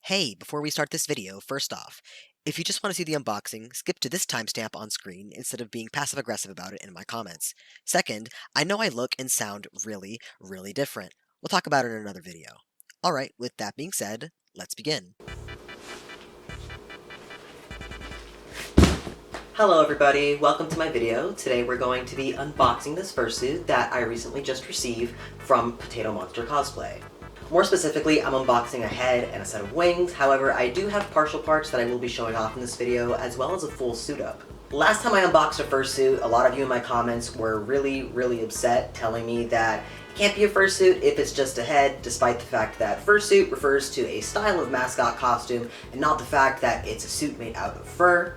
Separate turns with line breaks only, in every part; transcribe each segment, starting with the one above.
Hey, before we start this video, first off, if you just want to see the unboxing, skip to this timestamp on screen instead of being passive-aggressive about it in my comments. Second, I know I look and sound really, really different. We'll talk about it in another video. Alright, with that being said, let's begin.
Hello everybody, welcome to my video. Today we're going to be unboxing this fursuit that I recently just received from Potato Monster Cosplay. More specifically, I'm unboxing a head and a set of wings. However, I do have partial parts that I will be showing off in this video, as well as a full suit up. Last time I unboxed a fursuit, a lot of you in my comments were really upset, telling me that it can't be a fursuit if it's just a head, despite the fact that fursuit refers to a style of mascot costume, and not the fact that it's a suit made out of fur.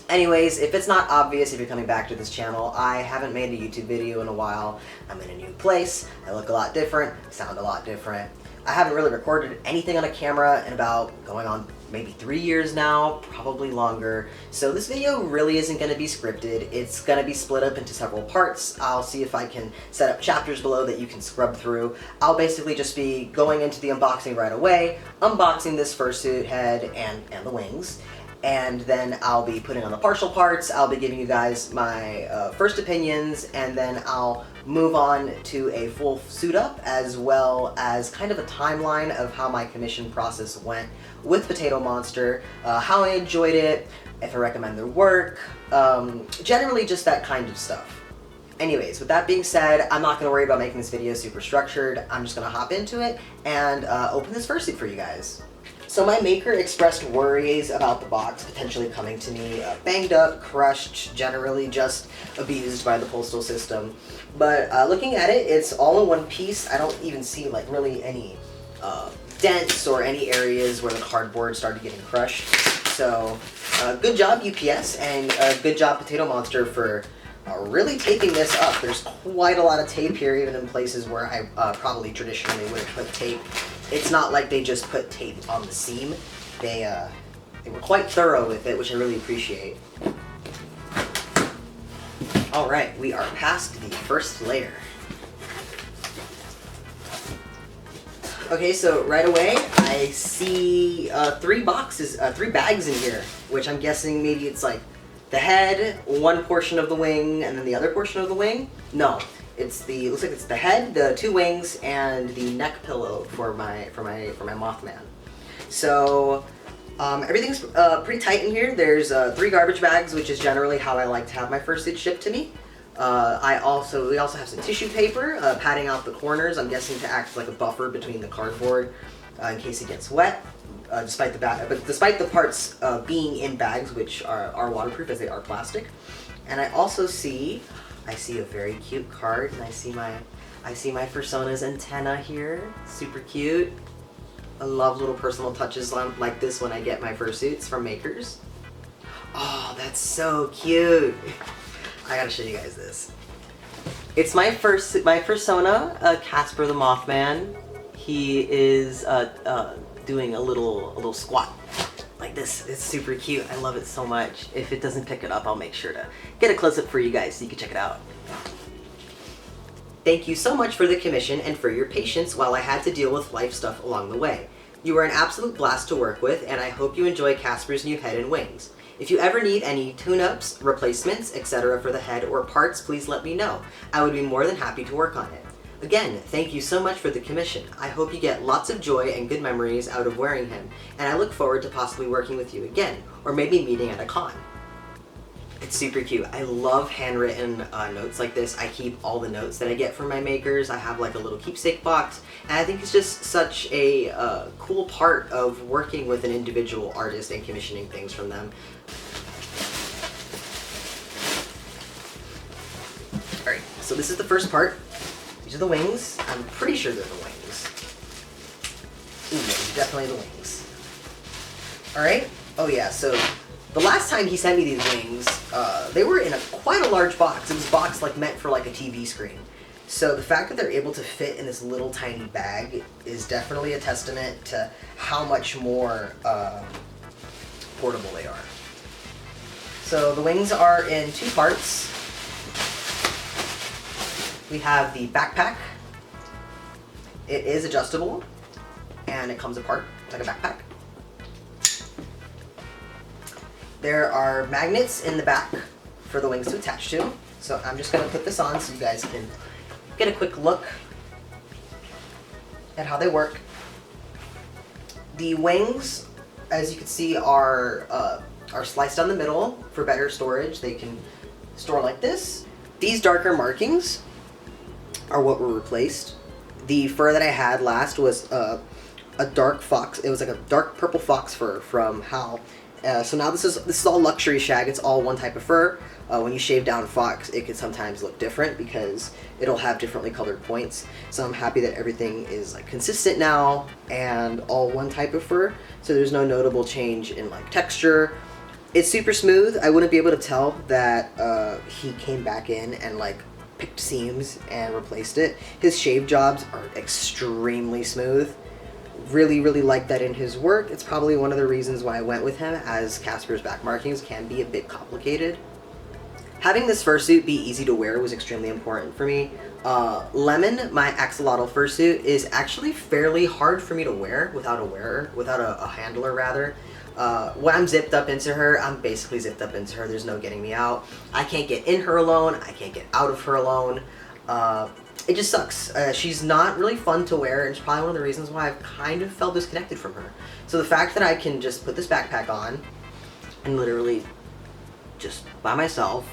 Anyways, if it's not obvious if you're coming back to this channel, I haven't made a YouTube video in a while. I'm in a new place, I look a lot different, sound a lot different. I haven't really recorded anything on a camera in about going on maybe 3 years now, probably longer. So this video really isn't going to be scripted. It's going to be split up into several parts. I'll see if I can set up chapters below that you can scrub through. I'll basically just be going into the unboxing right away, unboxing this fursuit head and the wings. And then I'll be putting on the partial parts, I'll be giving you guys my first opinions, and then I'll move on to a full suit up, as well as kind of a timeline of how my commission process went with Potato Monster, how I enjoyed it, if I recommend their work, generally just that kind of stuff. Anyways, with that being said, I'm not going to worry about making this video super structured. I'm just going to hop into it and open this fursuit for you guys. So my maker expressed worries about the box potentially coming to me banged up, crushed, generally just abused by the postal system. But looking at it, it's all in one piece. I don't even see like really any dents or any areas where the cardboard started getting crushed. So good job UPS, and good job Potato Monster for really taping this up. There's quite a lot of tape here, even in places where I probably traditionally would have put tape. It's not like they just put tape on the seam. They were quite thorough with it, which I really appreciate. Alright, we are past the first layer. Okay, so right away, I see three bags in here, which I'm guessing maybe it's like the head, one portion of the wing, and then the other portion of the wing? No. Looks like it's the head, the two wings, and the neck pillow for my Mothman. So everything's pretty tight in here. There's 3 garbage bags, which is generally how I like to have my fursuit shipped to me. We also have some tissue paper, padding out the corners. I'm guessing to act like a buffer between the cardboard in case it gets wet. Despite the parts being in bags, which are waterproof as they are plastic. And I also see a very cute card, and I see my Fursona's antenna here. Super cute. I love little personal touches like this when I get my fursuits from makers. Oh, that's so cute. I gotta show you guys this. It's my Fursona, Casper the Mothman. He is doing a little squat like this. It's super cute. I love it so much. If it doesn't pick it up, I'll make sure to get a close-up for you guys so you can check it out. Thank you so much for the commission and for your patience while I had to deal with life stuff along the way. You were an absolute blast to work with, and I hope you enjoy Casper's new head and wings. If you ever need any tune-ups, replacements, etc. for the head or parts, please let me know. I would be more than happy to work on it. Again, thank you so much for the commission. I hope you get lots of joy and good memories out of wearing him, and I look forward to possibly working with you again, or maybe meeting at a con. It's super cute. I love handwritten notes like this. I keep all the notes that I get from my makers. I have like a little keepsake box, and I think it's just such a cool part of working with an individual artist and commissioning things from them. Alright, so this is the first part. These are the wings. I'm pretty sure they're the wings. Ooh, yeah, definitely the wings. Alright. Oh yeah, so the last time he sent me these wings, they were in quite a large box. It was a box like meant for like a TV screen. So the fact that they're able to fit in this little tiny bag is definitely a testament to how much more portable they are. So the wings are in 2 parts. We have the backpack. It is adjustable, and it comes apart like a backpack. There are magnets in the back for the wings to attach to. So I'm just gonna put this on so you guys can get a quick look at how they work. The wings, as you can see, are sliced down the middle for better storage. They can store like this. These darker markings are what were replaced. The fur that I had last was a dark fox. It was like a dark purple fox fur from Hal. So now this is all luxury shag. It's all one type of fur. When you shave down fox, it can sometimes look different because it'll have differently colored points. So I'm happy that everything is like consistent now and all one type of fur. So there's no notable change in like texture. It's super smooth. I wouldn't be able to tell that he came back in and like picked seams and replaced it. His shave jobs are extremely smooth. Really, really like that in his work. It's probably one of the reasons why I went with him, as Casper's back markings can be a bit complicated. Having this fursuit be easy to wear was extremely important for me. Lemon, my axolotl fursuit, is actually fairly hard for me to wear without a handler rather. When I'm zipped up into her, I'm basically zipped up into her. There's no getting me out. I can't get in her alone. I can't get out of her alone. It just sucks. She's not really fun to wear, and it's probably one of the reasons why I've kind of felt disconnected from her. So the fact that I can just put this backpack on and literally just by myself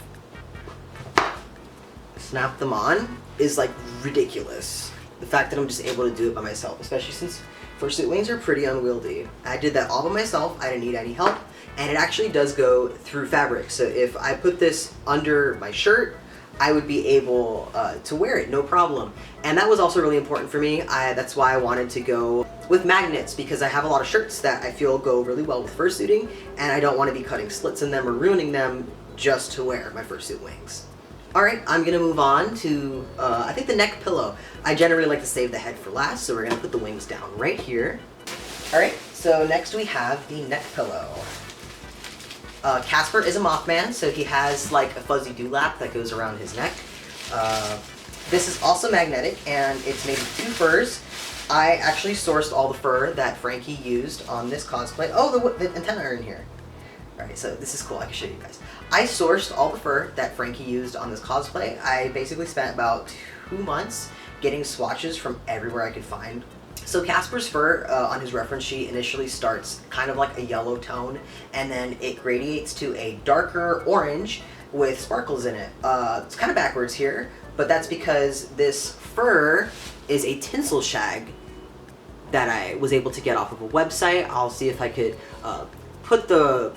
snap them on is like ridiculous. The fact that I'm just able to do it by myself, especially since fursuit wings are pretty unwieldy. I did that all by myself. I didn't need any help, and it actually does go through fabric. So if I put this under my shirt, I would be able to wear it, no problem. And that was also really important for me. That's why I wanted to go with magnets, because I have a lot of shirts that I feel go really well with fursuiting, and I don't want to be cutting slits in them or ruining them just to wear my fursuit wings. Alright, I'm going to move on to, I think the neck pillow. I generally like to save the head for last, so we're going to put the wings down right here. Alright, so next we have the neck pillow. Casper is a Mothman, so he has like a fuzzy dewlap that goes around his neck. This is also magnetic, and it's made of 2 furs. I actually sourced all the fur that Frankie used on this cosplay. Oh, the antennae are in here. Alright, so this is cool. I can show you guys. I sourced all the fur that Frankie used on this cosplay. I basically spent about 2 months getting swatches from everywhere I could find. So Casper's fur on his reference sheet initially starts kind of like a yellow tone, and then it gradiates to a darker orange with sparkles in it. It's kind of backwards here, but that's because this fur is a tinsel shag that I was able to get off of a website. I'll see if I could put the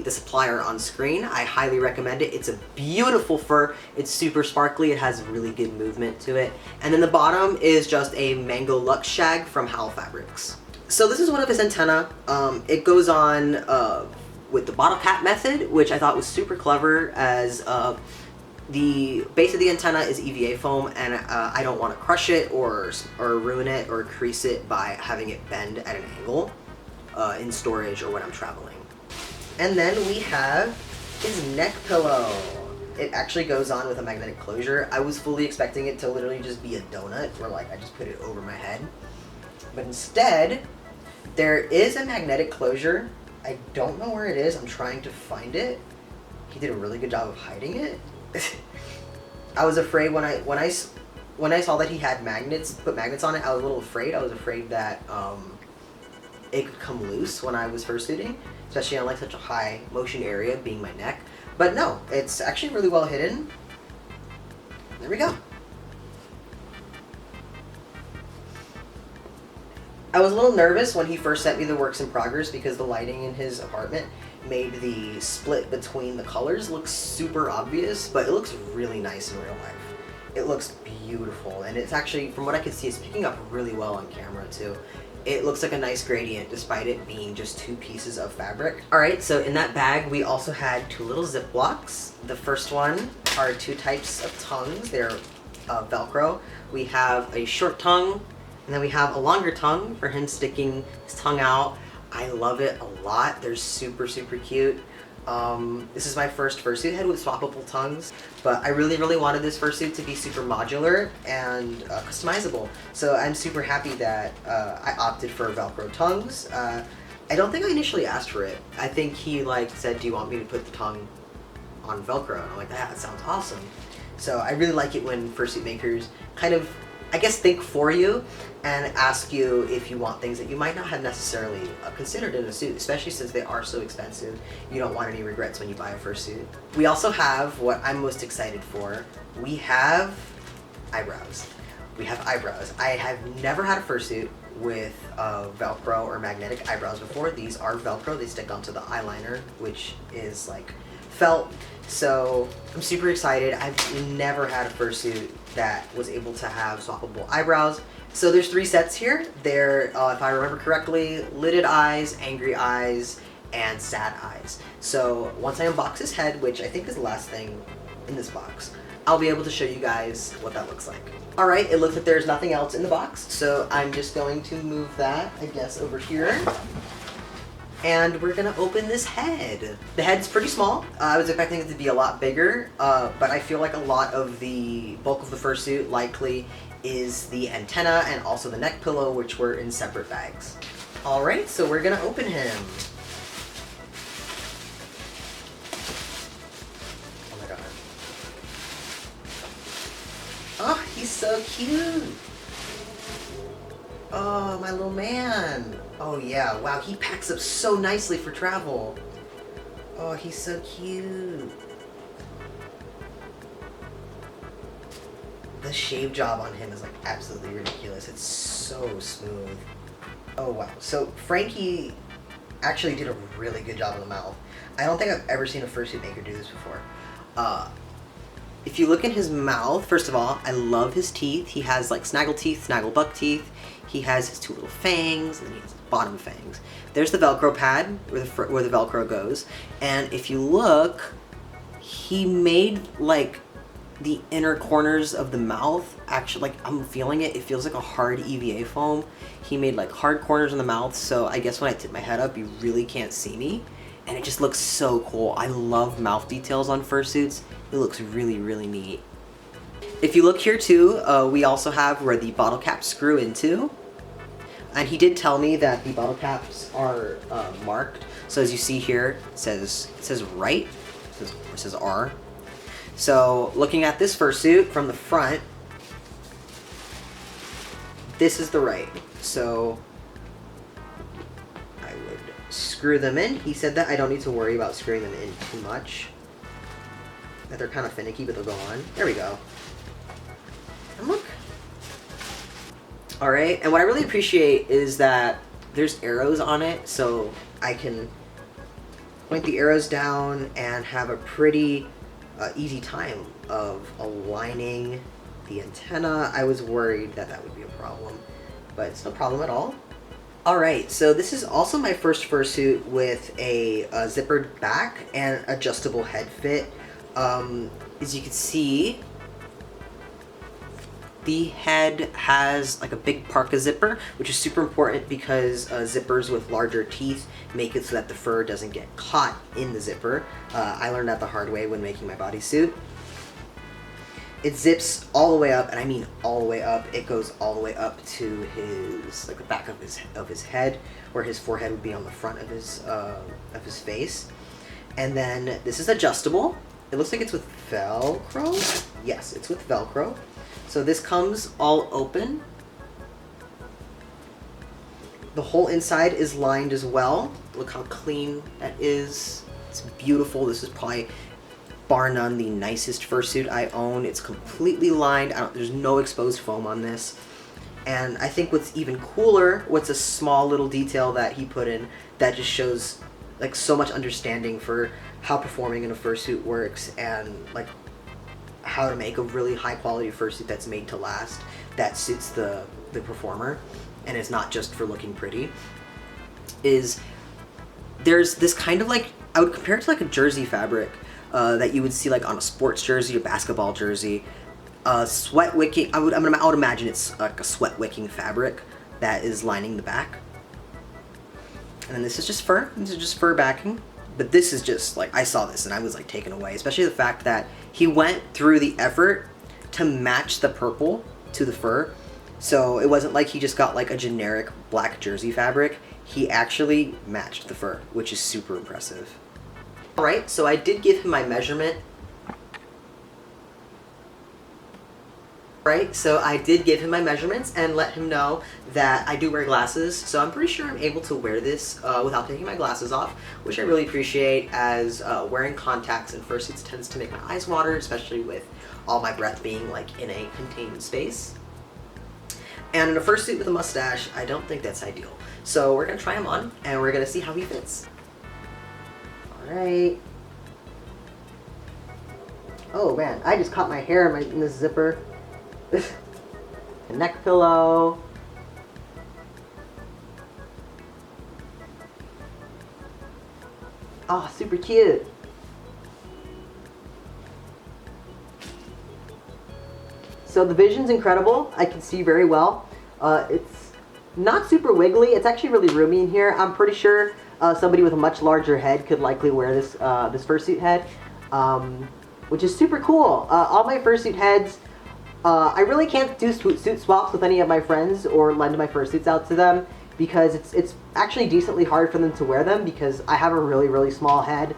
supplier on screen. I highly recommend it. It's a beautiful fur. It's super sparkly. It has really good movement to it. And then the bottom is just a Mango Lux shag from Howl Fabrics. So this is one of his antenna. It goes on with the bottle cap method, which I thought was super clever, as the base of the antenna is EVA foam, and I don't want to crush it or ruin it or crease it by having it bend at an angle in storage or when I'm traveling. And then we have his neck pillow. It actually goes on with a magnetic closure. I was fully expecting it to literally just be a donut, where like I just put it over my head. But instead, there is a magnetic closure. I don't know where it is. I'm trying to find it. He did a really good job of hiding it. I was afraid when I saw that he had magnets, put magnets on it, I was a little afraid. I was afraid that it could come loose when I was fursuiting, especially on like such a high motion area being my neck. But no, it's actually really well hidden. There we go. I was a little nervous when he first sent me the works in progress because the lighting in his apartment made the split between the colors look super obvious, but it looks really nice in real life. It looks beautiful, and it's actually, from what I can see, it's picking up really well on camera too. It looks like a nice gradient despite it being just 2 pieces of fabric. Alright, so in that bag we also had 2 little zip blocks. The first one are 2 types of tongues. They're Velcro. We have a short tongue, and then we have a longer tongue for him sticking his tongue out. I love it a lot. They're super, super cute. This is my first fursuit head with swappable tongues, but I really, really wanted this fursuit to be super modular and customizable. So I'm super happy that I opted for Velcro tongues. I don't think I initially asked for it. I think he like said, "Do you want me to put the tongue on Velcro?" And I'm like, "That sounds awesome." So I really like it when fursuit makers kind of, I guess, think for you and ask you if you want things that you might not have necessarily considered in a suit, especially since they are so expensive. You don't want any regrets when you buy a fursuit. We also have what I'm most excited for. We have eyebrows. We have eyebrows. I have never had a fursuit with Velcro or magnetic eyebrows before. These are Velcro. They stick onto the eyeliner, which is like felt. So I'm super excited. I've never had a fursuit that was able to have swappable eyebrows. So there's 3 sets here. They're, if I remember correctly, lidded eyes, angry eyes, and sad eyes. So once I unbox his head, which I think is the last thing in this box, I'll be able to show you guys what that looks like. All right, it looks like there's nothing else in the box, so I'm just going to move that, I guess, over here. And we're gonna open this head. The head's pretty small. I was expecting it to be a lot bigger, but I feel like a lot of the bulk of the fursuit likely is the antenna and also the neck pillow, which were in separate bags. All right, so we're gonna open him. Oh my god. Oh, he's so cute. Oh, my little man. Oh yeah, wow, he packs up so nicely for travel. Oh, he's so cute. The shave job on him is like absolutely ridiculous. It's so smooth. Oh wow. So Frankie actually did a really good job on the mouth. I don't think I've ever seen a fursuit maker do this before. If you look in his mouth, first of all, I love his teeth. He has like snaggle teeth, snaggle buck teeth. He has his 2 little fangs, and then he has his bottom fangs. There's the Velcro pad where the Velcro goes. And if you look, he made like the inner corners of the mouth, actually, like I'm feeling it. It feels like a hard EVA foam. He made like hard corners in the mouth, so I guess when I tip my head up, you really can't see me. And it just looks so cool. I love mouth details on fursuits. It looks really, really neat. If you look here too, we also have where the bottle caps screw into. And he did tell me that the bottle caps are marked. So as you see here, it says right, it says R. So looking at this fursuit from the front, this is the right. So I would screw them in. He said that I don't need to worry about screwing them in too much. That they're kind of finicky, but they'll go on. There we go. And look. Alright, and what I really appreciate is that there's arrows on it, so I can point the arrows down and have a pretty easy time of aligning the antenna. I was worried that that would be a problem, but it's no problem at all. Alright, so this is also my first fursuit with a zippered back and adjustable head fit. As you can see, the head has like a big parka zipper, which is super important because zippers with larger teeth make it so that the fur doesn't get caught in the zipper. I learned that the hard way when making my bodysuit. It zips all the way up, and I mean all the way up. It goes all the way up to his, like the back of his head, where his forehead would be on the front of his face. And then this is adjustable. It looks like it's with Velcro. Yes, it's with Velcro. So this comes all open. The whole inside is lined as well. Look how clean that is. It's beautiful. This is probably, bar none, the nicest fursuit I own. It's completely lined. There's no exposed foam on this. And I think what's even cooler, what's a small little detail that he put in that just shows like so much understanding for how performing in a fursuit works and like how to make a really high quality fursuit that's made to last, that suits the performer and is not just for looking pretty, is there's this kind of like, I would compare it to like a jersey fabric that you would see like on a sports jersey or basketball jersey. Sweat wicking, I would imagine it's like a sweat wicking fabric that is lining the back. And then this is just fur. This is just fur backing. But this is just like, I saw this and I was like taken away, especially the fact that he went through the effort to match the purple to the fur. So it wasn't like he just got like a generic black jersey fabric. he actually matched the fur, which is super impressive. Alright, so I did give him my measurement. Right, so I did give him my measurements and let him know that I do wear glasses, so I'm pretty sure I'm able to wear this without taking my glasses off, which I really appreciate, as wearing contacts in fursuits tends to make my eyes water, especially with all my breath being like in a contained space. And in a fursuit with a mustache, I don't think that's ideal. So we're gonna try him on and we're gonna see how he fits. Alright. Oh man, I just caught my hair in this zipper. A neck pillow. Oh, super cute. So the vision's incredible. I can see very well. It's not super wiggly. It's actually really roomy in here. I'm pretty sure somebody with a much larger head could likely wear this this fursuit head, which is super cool. All my fursuit heads, I really can't do suit swaps with any of my friends or lend my fursuits out to them, because it's actually decently hard for them to wear them because I have a really small head.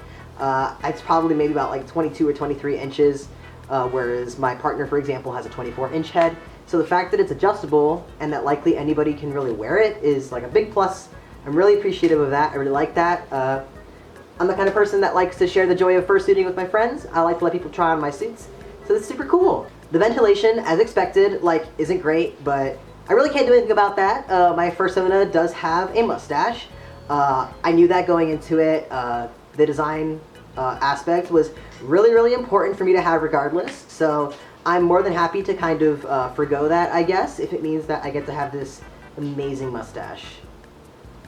It's probably maybe about like 22 or 23 inches, whereas my partner, for example, has a 24-inch head. So the fact that it's adjustable and that likely anybody can really wear it is like a big plus. I'm really appreciative of that. I really like that. I'm the kind of person that likes to share the joy of fursuiting with my friends. I like to let people try on my suits, so that's super cool. The ventilation, as expected, like, isn't great, but I really can't do anything about that. My fursona does have a mustache. I knew that going into it. The design aspect was really important for me to have regardless, so I'm more than happy to kind of forgo that, I guess, if it means that I get to have this amazing mustache.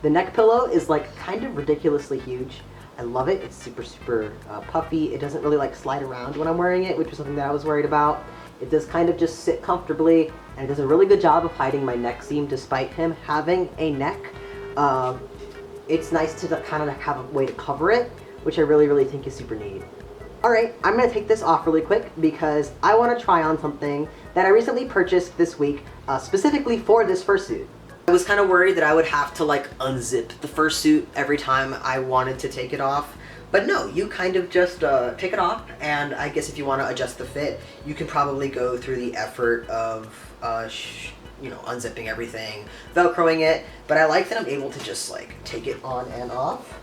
The neck pillow is like kind of ridiculously huge. I love it. It's super puffy. It doesn't really like slide around when I'm wearing it, which was something that I was worried about. It does kind of just sit comfortably, and it does a really good job of hiding my neck seam despite him having a neck. It's nice to kind of have a way to cover it, which I really think is super neat. Alright, I'm going to take this off really quick because I want to try on something that I recently purchased this week, specifically for this fursuit. I was kind of worried that I would have to like unzip the fursuit every time I wanted to take it off. But no, you kind of just take it off, and I guess if you want to adjust the fit, you can probably go through the effort of, unzipping everything, Velcroing it, but I like that I'm able to just, like, take it on and off.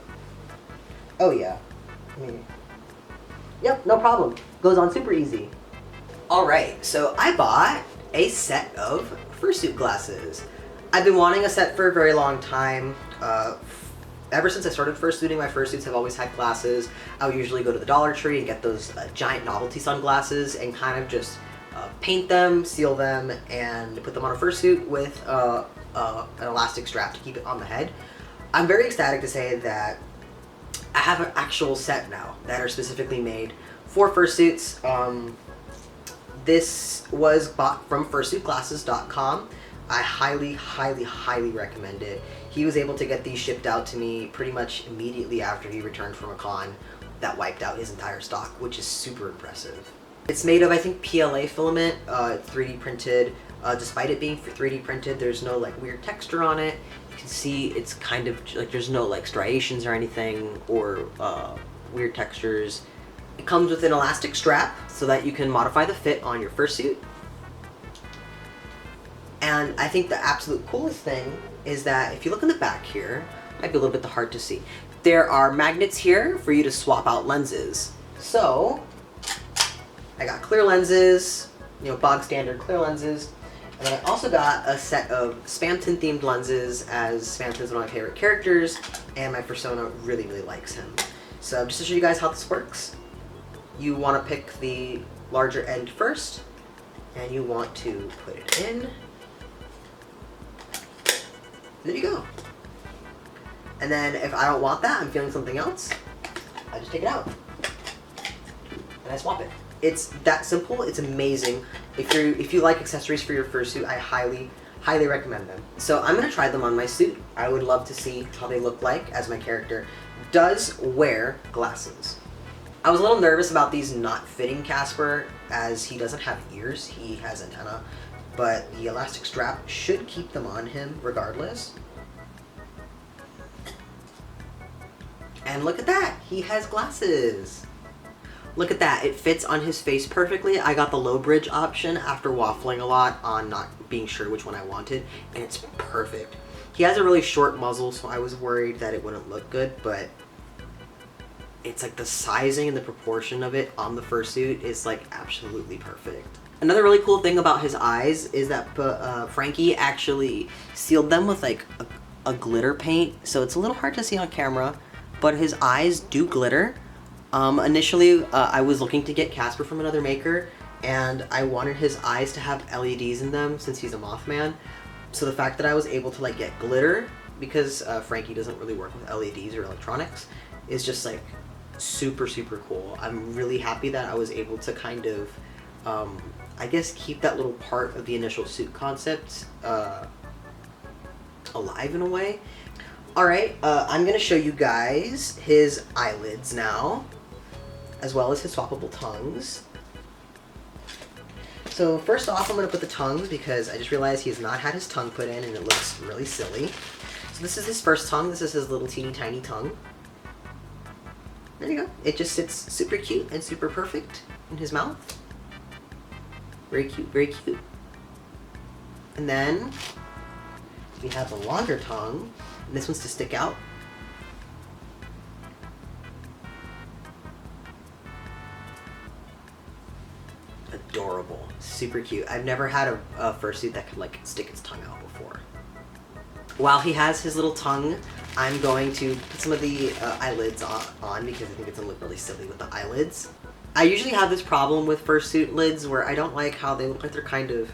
Oh yeah. Yep, no problem. Goes on super easy. Alright, so I bought a set of fursuit glasses. I've been wanting a set for a very long time. Ever since I started fursuiting, my fursuits have always had glasses. I would usually go to the Dollar Tree and get those giant novelty sunglasses and kind of just paint them, seal them, and put them on a fursuit with an elastic strap to keep it on the head. I'm very ecstatic to say that I have an actual set now that are specifically made for fursuits. This was bought from fursuitglasses.com. I highly recommend it. He was able to get these shipped out to me pretty much immediately after he returned from a con that wiped out his entire stock, which is super impressive. It's made of, I think, PLA filament. It's 3D printed. Despite it being 3D printed, there's no like weird texture on it. You can see it's kind of like there's no like striations or anything or weird textures. It comes with an elastic strap so that you can modify the fit on your fursuit. And I think the absolute coolest thing is that if you look in the back here, might be a little bit hard to see, there are magnets here for you to swap out lenses. So I got clear lenses, bog standard clear lenses, and then I also got a set of Spamton themed lenses, as Spamton's one of my favorite characters, and my fursona really likes him. So just to show you guys how this works, you want to pick the larger end first, and you want to put it in. There you go. And then if I don't want that, I'm feeling something else, I just take it out and I swap it. It's that simple. It's amazing. If you like accessories for your fursuit, I highly recommend them. So I'm gonna try them on my suit. I would love to see how they look like, as my character does wear glasses. I was a little nervous about these not fitting Casper, as he doesn't have ears. He has antenna. But the elastic strap should keep them on him regardless. And look at that, he has glasses. Look at that, it fits on his face perfectly. I got the low bridge option after waffling a lot on not being sure which one I wanted, and it's perfect. He has a really short muzzle, so I was worried that it wouldn't look good, but it's like the sizing and the proportion of it on the fursuit is like absolutely perfect. Another really cool thing about his eyes is that Frankie actually sealed them with like a glitter paint, so it's a little hard to see on camera, but his eyes do glitter. Initially, I was looking to get Casper from another maker, and I wanted his eyes to have LEDs in them since he's a Mothman. So the fact that I was able to like get glitter, because Frankie doesn't really work with LEDs or electronics, is just like super, super cool. I'm really happy that I was able to kind of, I guess, keep that little part of the initial suit concept alive in a way. Alright, I'm going to show you guys his eyelids now, as well as his swappable tongues. So first off, I'm going to put the tongues because I just realized he has not had his tongue put in and it looks really silly. So this is his first tongue. This is his little teeny tiny tongue. There you go. It just sits super cute and super perfect in his mouth. Very cute, very cute. And then we have the longer tongue, and this one's to stick out. Adorable, super cute. I've never had a fursuit that could like stick its tongue out before. While he has his little tongue, I'm going to put some of the eyelids on because I think it's gonna look really silly with the eyelids. I usually have this problem with fursuit lids where I don't like how they look like they're kind of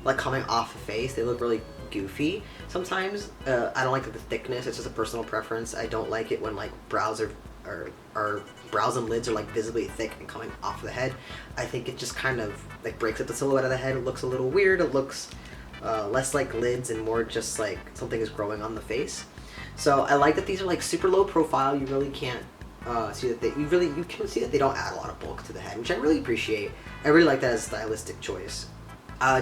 like coming off the face. They look really goofy sometimes. I don't like the thickness. It's just a personal preference. I don't like it when like brows and lids are like visibly thick and coming off the head. I think it just kind of like breaks up the silhouette of the head. It looks a little weird. It looks less like lids and more just like something is growing on the face. So I like that these are like super low profile. You really can't see that you can see that they don't add a lot of bulk to the head, which I really appreciate. I really like that as a stylistic choice.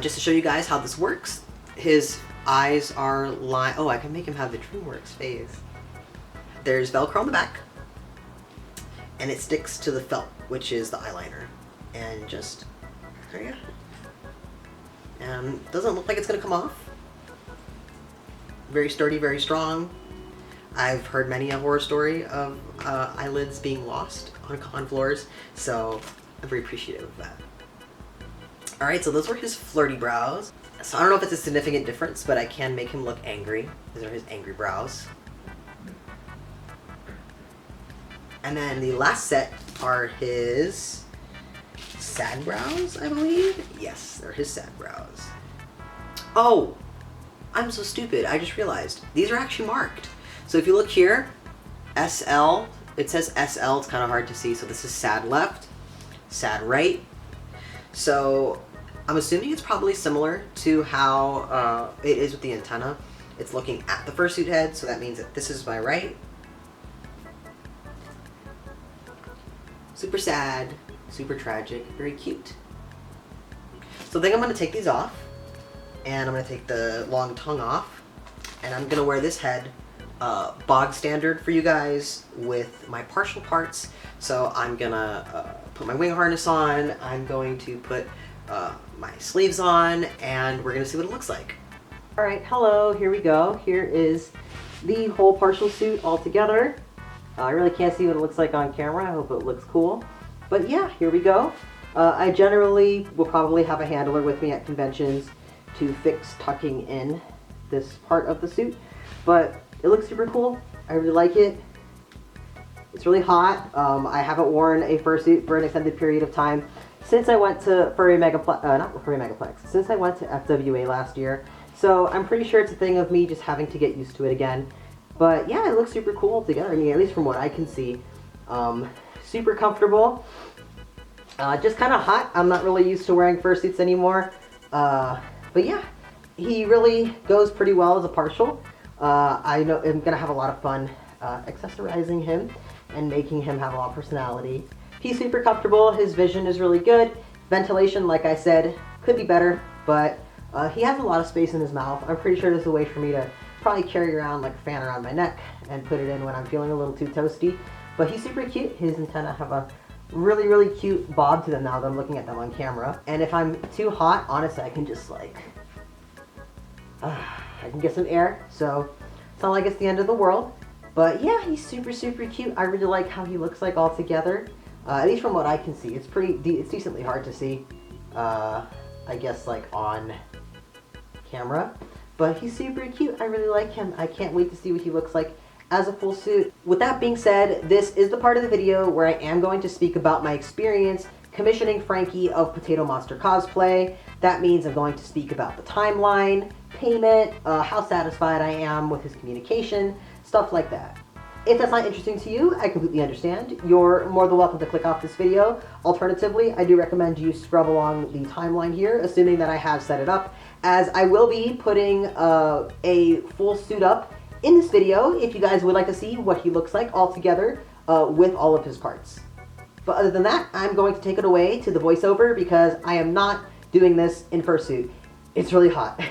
Just to show you guys how this works, his eyes are lined. Oh, I can make him have the DreamWorks face. There's Velcro on the back, and it sticks to the felt, which is the eyeliner. And just, there you go. And doesn't look like it's gonna come off. Very sturdy, very strong. I've heard many a horror story of eyelids being lost on con floors, so I'm very appreciative of that. Alright, so those were his flirty brows. So I don't know if it's a significant difference, but I can make him look angry. These are his angry brows. And then the last set are his sad brows, I believe? Yes, they're his sad brows. Oh! I'm so stupid, I just realized. These are actually marked. So if you look here, SL, it says SL, it's kind of hard to see, so this is sad left, sad right. So I'm assuming it's probably similar to how it is with the antenna. It's looking at the fursuit head, so that means that this is my right. Super sad, super tragic, very cute. So I think I'm going to take these off, and I'm going to take the long tongue off, and I'm going to wear this head bog standard for you guys with my partial parts. So I'm gonna put my wing harness on, I'm going to put my sleeves on, and we're gonna see what it looks like. Alright, hello, here we go. Here is the whole partial suit all together. I really can't see what it looks like on camera. I hope it looks cool. But yeah, here we go. I generally will probably have a handler with me at conventions to fix tucking in this part of the suit, but it looks super cool. I really like it. It's really hot. I haven't worn a fursuit for an extended period of time since I went to Furry Megaplex, since I went to FWA last year. So I'm pretty sure it's a thing of me just having to get used to it again. But yeah, it looks super cool together. I mean, at least from what I can see. Super comfortable. Just kind of hot. I'm not really used to wearing fursuits anymore. But yeah, he really goes pretty well as a partial. I know I'm gonna have a lot of fun accessorizing him and making him have a lot of personality. He's super comfortable, his vision is really good. Ventilation, like I said, could be better, but he has a lot of space in his mouth. I'm pretty sure there's a way for me to probably carry around like a fan around my neck and put it in when I'm feeling a little too toasty. But he's super cute. His antennae have a really, really cute bob to them now that I'm looking at them on camera. And if I'm too hot, honestly, I can just like, I can get some air. So it's not like it's the end of the world. But yeah, he's super, super cute. I really like how he looks like all together. At least from what I can see. It's it's decently hard to see, I guess, like on camera. But he's super cute. I really like him. I can't wait to see what he looks like as a full suit. With that being said, this is the part of the video where I am going to speak about my experience commissioning Frankie of Potato Monster Cosplay. That means I'm going to speak about the timeline, payment, how satisfied I am with his communication, stuff like that. If that's not interesting to you, I completely understand. You're more than welcome to click off this video. Alternatively, I do recommend you scrub along the timeline here, assuming that I have set it up, as I will be putting a full suit up in this video if you guys would like to see what he looks like all together with all of his parts. But other than that, I'm going to take it away to the voiceover because I am not doing this in fursuit. It's really hot.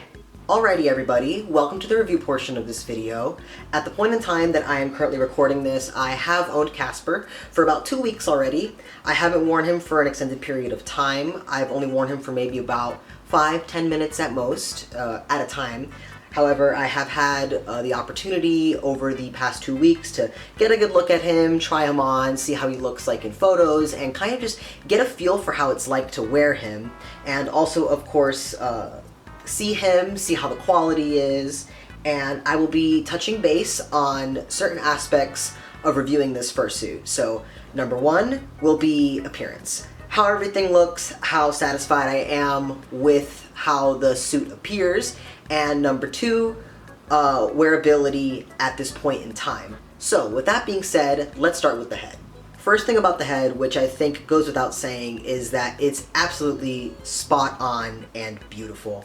Alrighty everybody, welcome to the review portion of this video. At the point in time that I am currently recording this, I have owned Casper for about 2 weeks already. I haven't worn him for an extended period of time. I've only worn him for maybe about 5-10 minutes at most, at a time. However, I have had the opportunity over the past 2 weeks to get a good look at him, try him on, see how he looks like in photos, and kind of just get a feel for how it's like to wear him. And also, of course, see him, see how the quality is, and I will be touching base on certain aspects of reviewing this fursuit. So, number one will be appearance. How everything looks, how satisfied I am with how the suit appears, and number two, wearability at this point in time. So, with that being said, let's start with the head. First thing about the head, which I think goes without saying, is that it's absolutely spot on and beautiful.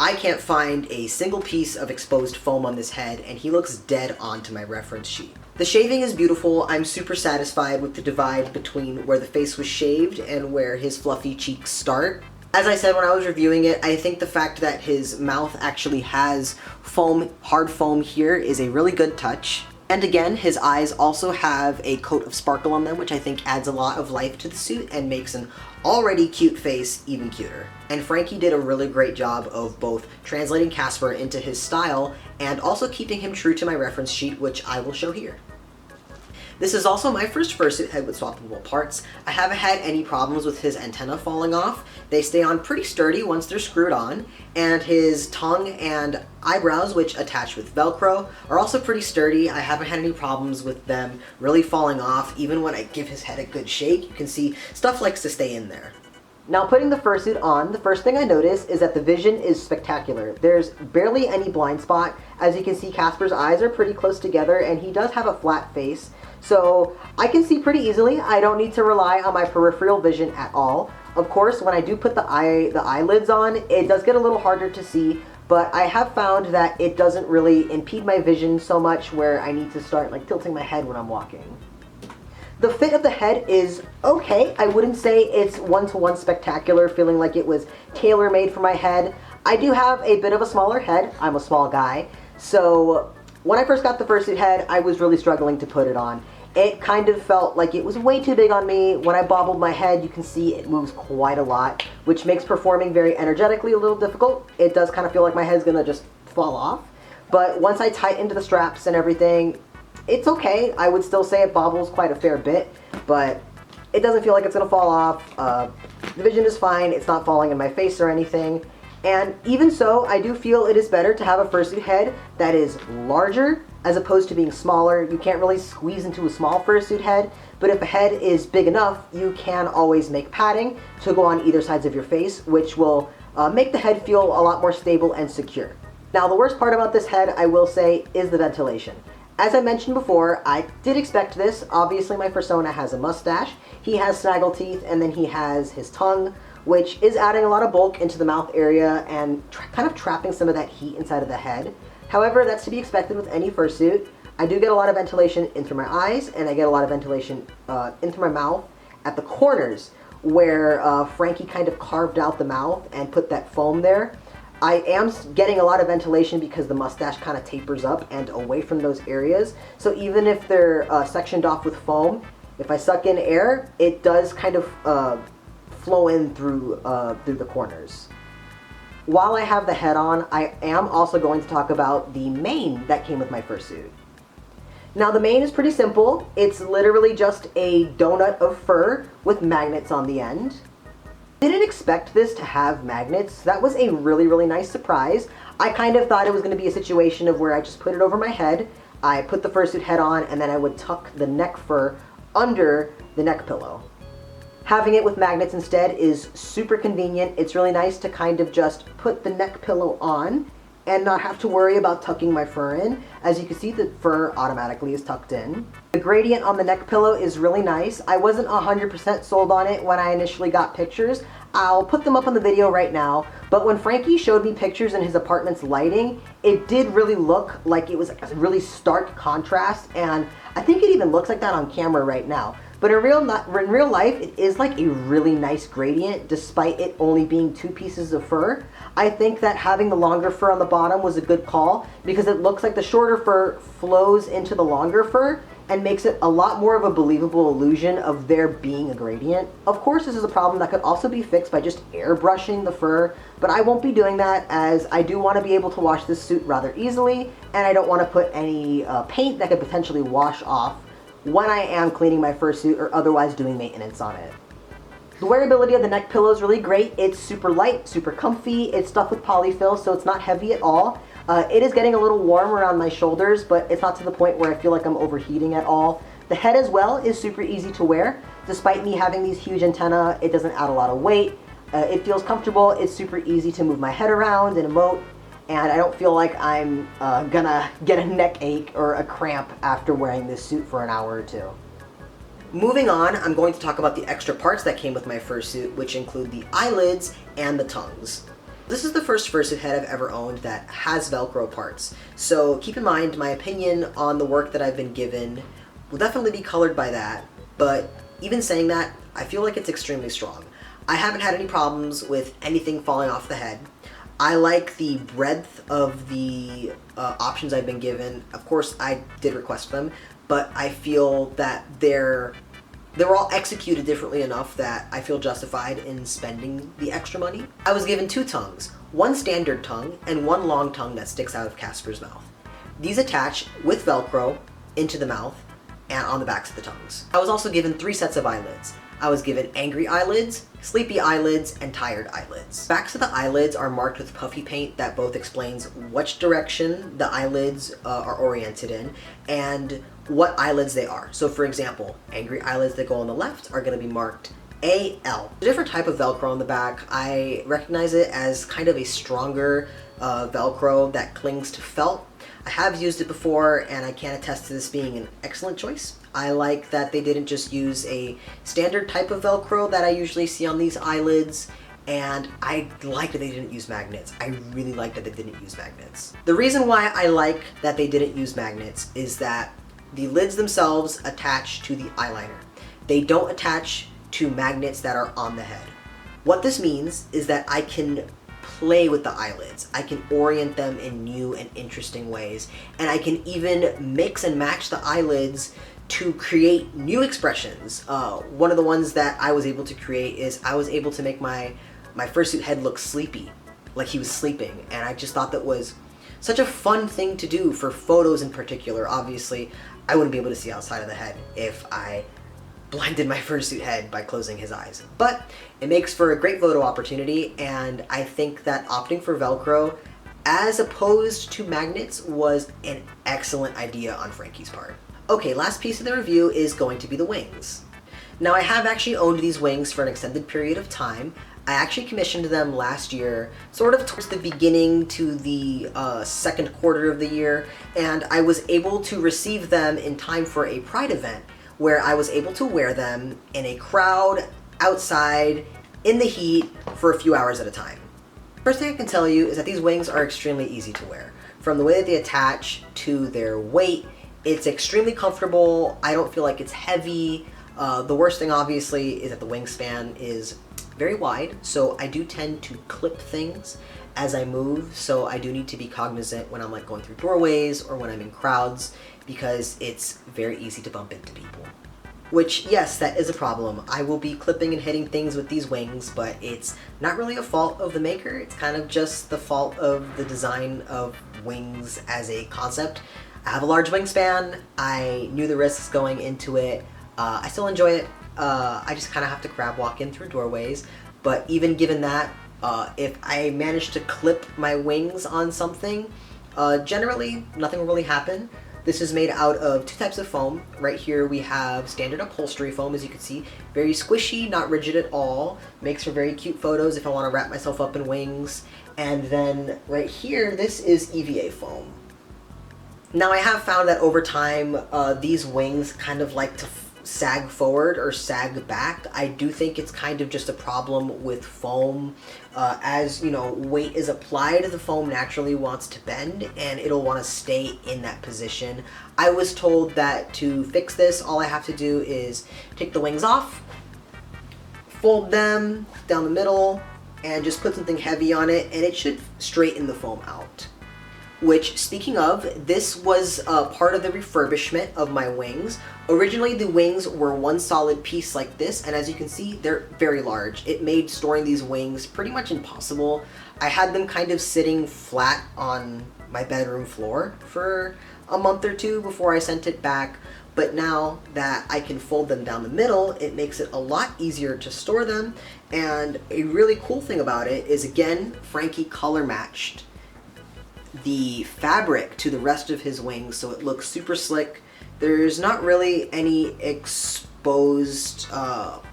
I can't find a single piece of exposed foam on this head, and he looks dead on to my reference sheet. The shaving is beautiful. I'm super satisfied with the divide between where the face was shaved and where his fluffy cheeks start. As I said when I was reviewing it, I think the fact that his mouth actually has foam, hard foam here, is a really good touch. And again, his eyes also have a coat of sparkle on them, which I think adds a lot of life to the suit and makes an already cute face even cuter. And Frankie did a really great job of both translating Casper into his style and also keeping him true to my reference sheet, which I will show here. This is also my first fursuit head with swappable parts. I haven't had any problems with his antenna falling off. They stay on pretty sturdy once they're screwed on, and his tongue and eyebrows, which attach with Velcro, are also pretty sturdy. I haven't had any problems with them really falling off. Even when I give his head a good shake, you can see stuff likes to stay in there. Now, putting the fursuit on, the first thing I notice is that the vision is spectacular. There's barely any blind spot. As you can see, Casper's eyes are pretty close together, and he does have a flat face. So I can see pretty easily. I don't need to rely on my peripheral vision at all. Of course, when I do put the eyelids on, it does get a little harder to see, but I have found that it doesn't really impede my vision so much where I need to start like tilting my head when I'm walking. The fit of the head is okay. I wouldn't say it's one-to-one spectacular, feeling like it was tailor-made for my head. I do have a bit of a smaller head. I'm a small guy. So when I first got the fursuit head, I was really struggling to put it on. It kind of felt like it was way too big on me. When I bobbled my head, you can see it moves quite a lot, which makes performing very energetically a little difficult. It does kind of feel like my head's gonna just fall off. But once I tightened the straps and everything, it's okay. I would still say it bobbles quite a fair bit, but it doesn't feel like it's gonna fall off. The vision is fine. It's not falling in my face or anything. And even so, I do feel it is better to have a fursuit head that is larger as opposed to being smaller. You can't really squeeze into a small fursuit head, but if a head is big enough, you can always make padding to go on either sides of your face, which will make the head feel a lot more stable and secure. Now, the worst part about this head, I will say, is the ventilation. As I mentioned before, I did expect this. Obviously, my persona has a mustache, he has snaggle teeth, and then he has his tongue, which is adding a lot of bulk into the mouth area and kind of trapping some of that heat inside of the head. However, that's to be expected with any fursuit. I do get a lot of ventilation in through my eyes, and I get a lot of ventilation in through my mouth at the corners, where Frankie kind of carved out the mouth and put that foam there.
I am getting a lot of ventilation because the mustache kind of tapers up and away from those areas. So even if they're sectioned off with foam, if I suck in air, it does kind of flow in through the corners. While I have the head on, I am also going to talk about the mane that came with my fursuit. Now the mane is pretty simple. It's literally just a donut of fur with magnets on the end. Didn't expect this to have magnets. That was a really, really nice surprise. I kind of thought it was going to be a situation of where I just put it over my head, I put the fursuit head on, and then I would tuck the neck fur under the neck pillow. Having it with magnets instead is super convenient. It's really nice to kind of just put the neck pillow on and not have to worry about tucking my fur in. As you can see, the fur automatically is tucked in. The gradient on the neck pillow is really nice. I wasn't 100% sold on it when I initially got pictures. I'll put them up on the video right now, but when Frankie showed me pictures in his apartment's lighting, it did really look like it was a really stark contrast, and I think it even looks like that on camera right now. But in real life, it is like a really nice gradient, despite it only being 2 pieces of fur. I think that having the longer fur on the bottom was a good call, because it looks like the shorter fur flows into the longer fur and makes it a lot more of a believable illusion of there being a gradient. Of course, this is a problem that could also be fixed by just airbrushing the fur, but I won't be doing that, as I do want to be able to wash this suit rather easily, and I don't want to put any paint that could potentially wash off when I am cleaning my fursuit or otherwise doing maintenance on it. The wearability of the neck pillow is really great. It's super light, super comfy. It's stuffed with polyfill, so it's not heavy at all. It is getting a little warm around my shoulders, but it's not to the point where I feel like I'm overheating at all. The head as well is super easy to wear. Despite me having these huge antennae, it doesn't add a lot of weight. It feels comfortable. It's super easy to move my head around and emote, and I don't feel like I'm gonna get a neck ache or a cramp after wearing this suit for an hour or two. Moving on, I'm going to talk about the extra parts that came with my fursuit, which include the eyelids and the tongues. This is the first fursuit head I've ever owned that has Velcro parts, so keep in mind my opinion on the work that I've been given will definitely be colored by that, but even saying that, I feel like it's extremely strong. I haven't had any problems with anything falling off the head. I like the breadth of the options I've been given. Of course, I did request them, but I feel that they were all executed differently enough that I feel justified in spending the extra money. I was given 2 tongues, one standard tongue and one long tongue that sticks out of Casper's mouth. These attach with Velcro into the mouth and on the backs of the tongues. I was also given 3 sets of eyelids. I was given angry eyelids, sleepy eyelids, and tired eyelids. Backs of the eyelids are marked with puffy paint that both explains which direction the eyelids are oriented in and what eyelids they are. So for example, angry eyelids that go on the left are going to be marked AL. A different type of Velcro on the back. I recognize it as kind of a stronger Velcro that clings to felt. I have used it before, and I can attest to this being an excellent choice. I like that they didn't just use a standard type of Velcro that I usually see on these eyelids, and I like that they didn't use magnets. I really like that they didn't use magnets. The reason why I like that they didn't use magnets is that the lids themselves attach to the eyeliner. They don't attach to magnets that are on the head. What this means is that I can play with the eyelids. I can orient them in new and interesting ways, and I can even mix and match the eyelids to create new expressions. One of the ones that I was able to create is I was able to make my fursuit head look sleepy, like he was sleeping, and I just thought that was such a fun thing to do for photos in particular. Obviously, I wouldn't be able to see outside of the head if I blinded my fursuit head by closing his eyes. But it makes for a great photo opportunity, and I think that opting for Velcro as opposed to magnets was an excellent idea on Frankie's part. Okay, last piece of the review is going to be the wings. Now, I have actually owned these wings for an extended period of time. I actually commissioned them last year, sort of towards the beginning to the second quarter of the year, and I was able to receive them in time for a Pride event where I was able to wear them in a crowd, outside, in the heat, for a few hours at a time. First thing I can tell you is that these wings are extremely easy to wear. From the way that they attach to their weight, it's extremely comfortable. I don't feel like it's heavy. The worst thing, obviously, is that the wingspan is very wide, so I do tend to clip things,
as I move, so I do need to be cognizant when I'm like going through doorways or when I'm in crowds, because it's very easy to bump into people. Which, yes, that is a problem. I will be clipping and hitting things with these wings, but it's not really a fault of the maker. It's kind of just the fault of the design of wings as a concept. I have a large wingspan. I knew the risks going into it. I still enjoy it. I just kind of have to crab walk in through doorways. But even given that, if I manage to clip my wings on something, generally nothing will really happen. This is made out of two types of foam. Right here we have standard upholstery foam, as you can see. Very squishy, not rigid at all. Makes for very cute photos if I want to wrap myself up in wings. And then right here, this is EVA foam. Now I have found that over time, these wings kind of like to sag forward or sag back. I do think it's kind of just a problem with foam. As you know, weight is applied, the foam naturally wants to bend and it'll want to stay in that position. I was told that to fix this, all I have to do is take the wings off, fold them down the middle, and just put something heavy on it, and it should straighten the foam out. Which, speaking of, this was part of the refurbishment of my wings. Originally, the wings were one solid piece like this, and as you can see, they're very large. It made storing these wings pretty much impossible. I had them kind of sitting flat on my bedroom floor for a month or two before I sent it back, but now that I can fold them down the middle, it makes it a lot easier to store them, and a really cool thing about it is, again, Frankie color matched the fabric to the rest of his wings, so it looks super slick. There's not really any exposed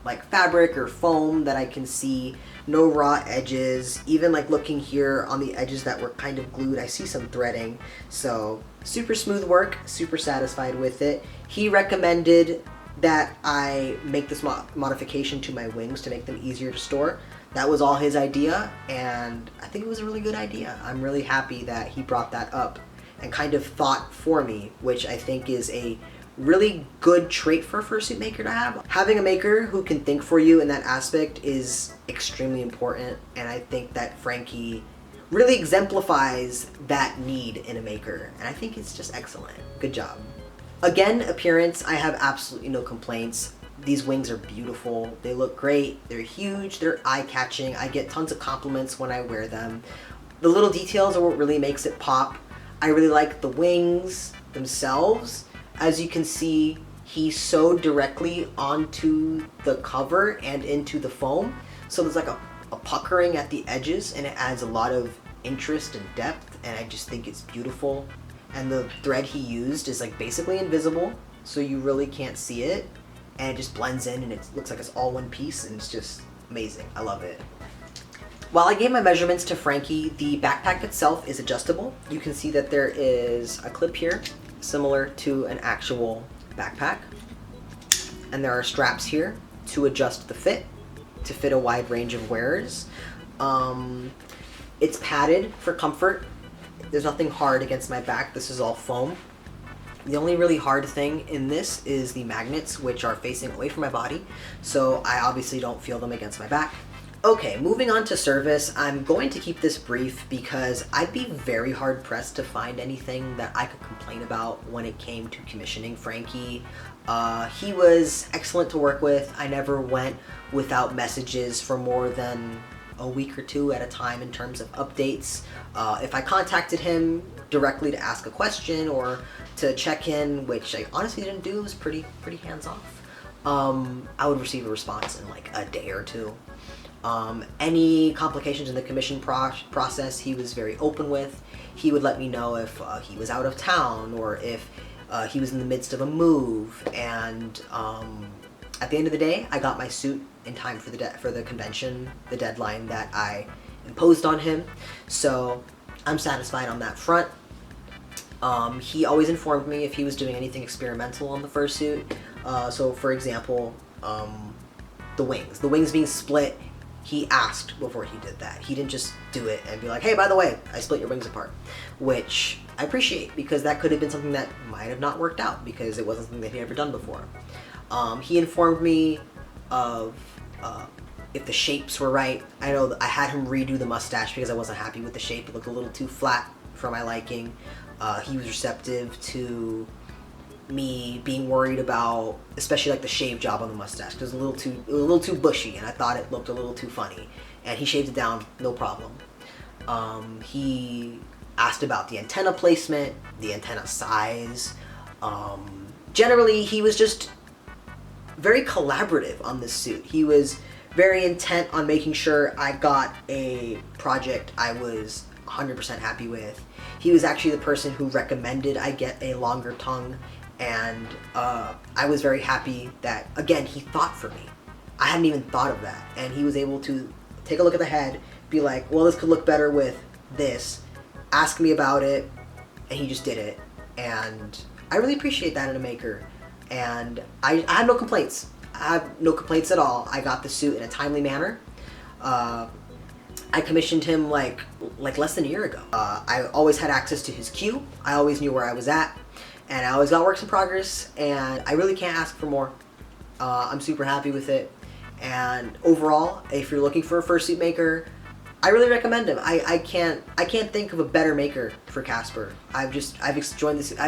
like fabric or foam that I can see. No raw edges. Even like looking here on the edges that were kind of glued, I see some threading. So super smooth work, super satisfied with it. He recommended that I make this modification to my wings to make them easier to store. That was all his idea, and I think it was a really good idea. I'm really happy that he brought that up and kind of thought for me, which I think is a really good trait for a fursuit maker to have. Having a maker who can think for you in that aspect is extremely important, and I think that Frankie really exemplifies that need in a maker, and I think it's just excellent. Good job. Again, appearance, I have absolutely no complaints. These wings are beautiful. They look great. They're huge. They're eye-catching. I get tons of compliments when I wear them. The little details are what really makes it pop. I really like the wings themselves. As you can see, he sewed directly onto the cover and into the foam. So there's like a puckering at the edges, and it adds a lot of interest and depth, and I just think it's beautiful. And the thread he used is like basically invisible, so you really can't see it. And it just blends in, and it looks like it's all one piece, and it's just amazing. I love it. While I gave my measurements to Frankie, the backpack itself is adjustable. You can see that there is a clip here, similar to an actual backpack. And there are straps here to adjust the fit, to fit a wide range of wearers. It's padded for comfort. There's nothing hard against my back. This is all foam. The only really hard thing in this is the magnets, which are facing away from my body, so I obviously don't feel them against my back. Okay, moving on to service, I'm going to keep this brief because I'd be very hard pressed to find anything that I could complain about when it came to commissioning Frankie. He was excellent to work with. I never went without messages for more than a week or two at a time in terms of updates. If I contacted him directly to ask a question or to check in, which I honestly didn't do, it was pretty hands-off, I would receive a response in like a day or two. Any complications in the commission process, he was very open with. He would let me know if he was out of town or if he was in the midst of a move, and at the end of the day, I got my suit in time for the convention, the deadline that I imposed on him, so I'm satisfied on that front. He always informed me if he was doing anything experimental on the fursuit. So for example, the wings being split, he asked before he did that. He didn't just do it and be like, hey, by the way, I split your wings apart, which I appreciate, because that could have been something that might have not worked out because it wasn't something that he'd ever done before. He informed me of
if the shapes were right. I know I had him redo the mustache because I wasn't happy with the shape. It looked a little too flat for my liking. He was receptive to me being worried about, especially like the shave job on the mustache, because it was a little too bushy, and I thought it looked a little too funny. And he shaved it down, no problem. He asked about the antenna placement, the antenna size. Generally, he was just very collaborative on this suit. He was very intent on making sure I got a project I was 100% happy with. He was actually the person who recommended I get a longer tongue, and I was very happy that, again, he thought for me. I hadn't even thought of that, and he was able to take a look at the head, be like, well, this could look better with this, ask me about it, and he just did it. And I really appreciate that in a maker, and I have no complaints. I have no complaints at all. I got the suit in a timely manner. I commissioned him like less than a year ago. I always had access to his queue. I always knew where I was at, and I always got works in progress, and I really can't ask for more. I'm super happy with it, and overall, if you're looking for a fursuit maker, I really recommend him. I can't think of a better maker for Casper. I've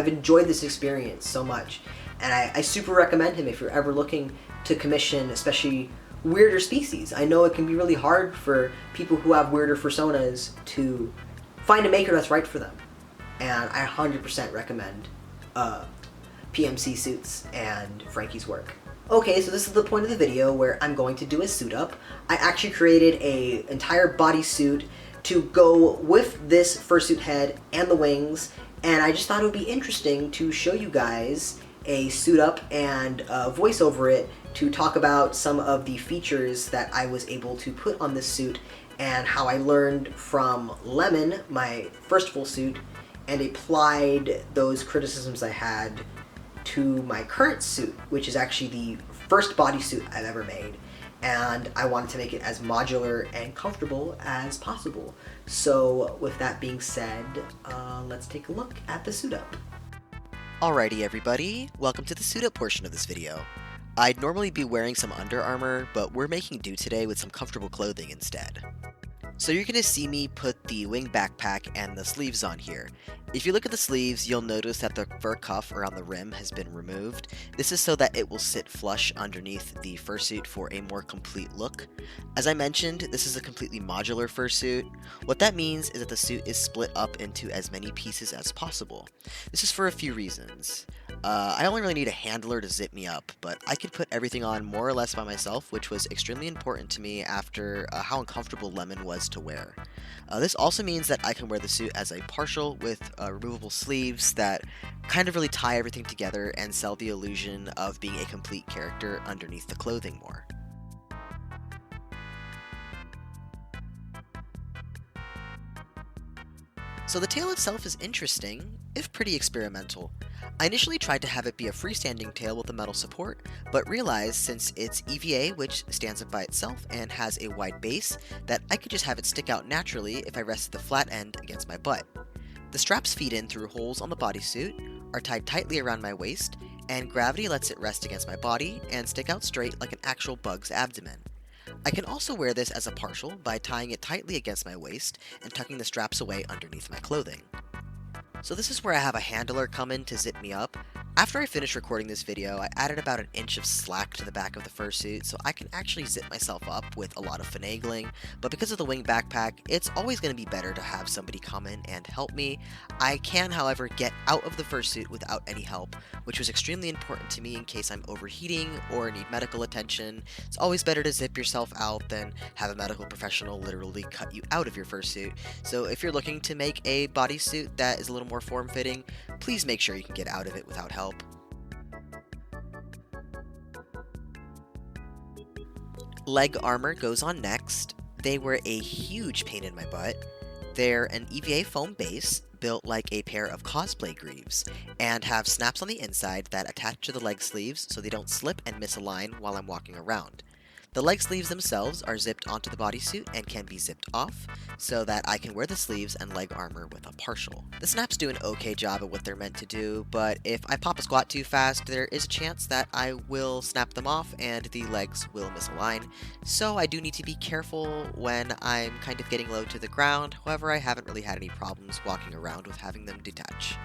enjoyed this experience so much, and I super recommend him if you're ever looking to commission, especially weirder species. I know it can be really hard for people who have weirder personas to find a maker that's right for them, and I 100% recommend PMC Suits and Frankie's work. Okay, so this is the point of the video where I'm going to do a suit up. I actually created a entire bodysuit to go with this fursuit head and the wings, and I just thought it would be interesting to show you guys a suit up and voice over it to talk about some of the features that I was able to put on this suit and how I learned from Lemon, my first full suit, and applied those criticisms I had to my current suit, which is actually the first bodysuit I've ever made, and I wanted to make it as modular and comfortable as possible. So with that being said, let's take a look at the suit up.
Alrighty everybody, welcome to the suit up portion of this video. I'd normally be wearing some Under Armour, but we're making do today with some comfortable clothing instead. So you're going to see me put the wing backpack and the sleeves on here. If you look at the sleeves, you'll notice that the fur cuff around the rim has been removed. This is so that it will sit flush underneath the fursuit for a more complete look. As I mentioned, this is a completely modular fursuit. What that means is that the suit is split up into as many pieces as possible. This is for a few reasons. I only really need a handler to zip me up, but I could put everything on more or less by myself, which was extremely important to me after how uncomfortable Lemon was to wear. This also means that I can wear the suit as a partial with removable sleeves that kind of really tie everything together and sell the illusion of being a complete character underneath the clothing more. So the tail itself is interesting, if pretty experimental. I initially tried to have it be a freestanding tail with a metal support, but realized since it's EVA, which stands up by itself and has a wide base, that I could just have it stick out naturally if I rested the flat end against my butt. The straps feed in through holes on the bodysuit, are tied tightly around my waist, and gravity lets it rest against my body and stick out straight like an actual bug's abdomen. I can also wear this as a partial by tying it tightly against my waist and tucking the straps away underneath my clothing. So this is where I have a handler come in to zip me up. After I finished recording this video, I added about an inch of slack to the back of the fursuit so I can actually zip myself up with a lot of finagling, but because of the wing backpack, it's always going to be better to have somebody come in and help me. I can, however, get out of the fursuit without any help, which was extremely important to me in case I'm overheating or need medical attention. It's always better to zip yourself out than have a medical professional literally cut you out of your fursuit. So if you're looking to make a bodysuit that is a little more form-fitting, please make sure you can get out of it without help. Leg armor goes on next. They were a huge pain in my butt. They're an EVA foam base, built like a pair of cosplay greaves, and have snaps on the inside that attach to the leg sleeves so they don't slip and misalign while I'm walking around. The leg sleeves themselves are zipped onto the bodysuit and can be zipped off, so that I can wear the sleeves and leg armor with a partial. The snaps do an okay job at what they're meant to do, but if I pop a squat too fast, there is a chance that I will snap them off and the legs will misalign, so I do need to be careful when I'm kind of getting low to the ground. However, I haven't really had any problems walking around with having them detach.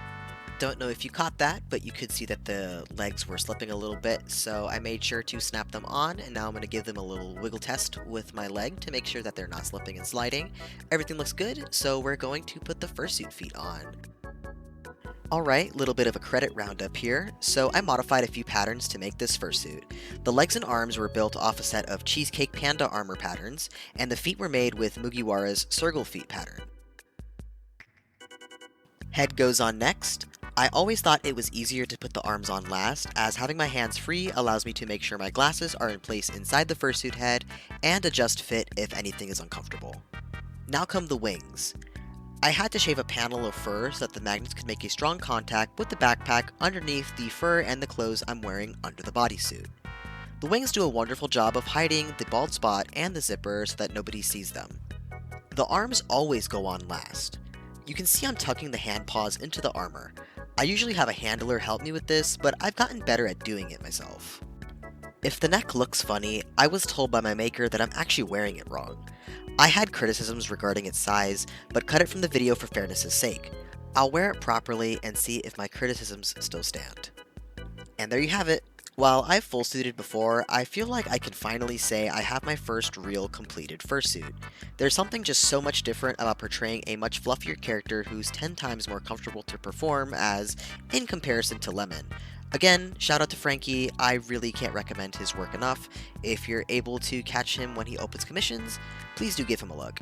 Don't know if you caught that, but you could see that the legs were slipping a little bit, so I made sure to snap them on, and now I'm going to give them a little wiggle test with my leg to make sure that they're not slipping and sliding. Everything looks good, so we're going to put the fursuit feet on. Alright, little bit of a credit roundup here. So I modified a few patterns to make this fursuit. The legs and arms were built off a set of Cheesecake Panda armor patterns, and the feet were made with Mugiwara's Circle feet pattern. Head goes on next. I always thought it was easier to put the arms on last, as having my hands free allows me to make sure my glasses are in place inside the fursuit head, and adjust fit if anything is uncomfortable. Now come the wings. I had to shave a panel of fur so that the magnets could make a strong contact with the backpack underneath the fur and the clothes I'm wearing under the bodysuit. The wings do a wonderful job of hiding the bald spot and the zipper so that nobody sees them. The arms always go on last. You can see I'm tucking the hand paws into the armor. I usually have a handler help me with this, but I've gotten better at doing it myself. If the neck looks funny, I was told by my maker that I'm actually wearing it wrong. I had criticisms regarding its size, but cut it from the video for fairness' sake. I'll wear it properly and see if my criticisms still stand. And there you have it. While I've full suited before, I feel like I can finally say I have my first real completed fursuit. There's something just so much different about portraying a much fluffier character who's 10 times more comfortable to perform as, in comparison to Lemon. Again, shout out to Frankie, I really can't recommend his work enough. If you're able to catch him when he opens commissions, please do give him a look.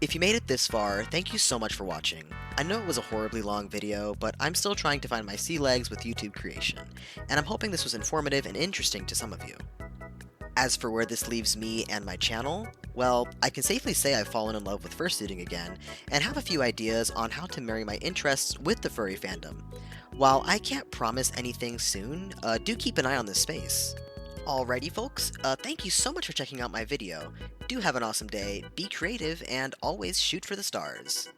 If you made it this far, thank you so much for watching. I know it was a horribly long video, but I'm still trying to find my sea legs with YouTube creation, and I'm hoping this was informative and interesting to some of you. As for where this leaves me and my channel, well, I can safely say I've fallen in love with fursuiting again, and have a few ideas on how to marry my interests with the furry fandom. While I can't promise anything soon, do keep an eye on this space. Alrighty folks, thank you so much for checking out my video. Do have an awesome day, be creative, and always shoot for the stars.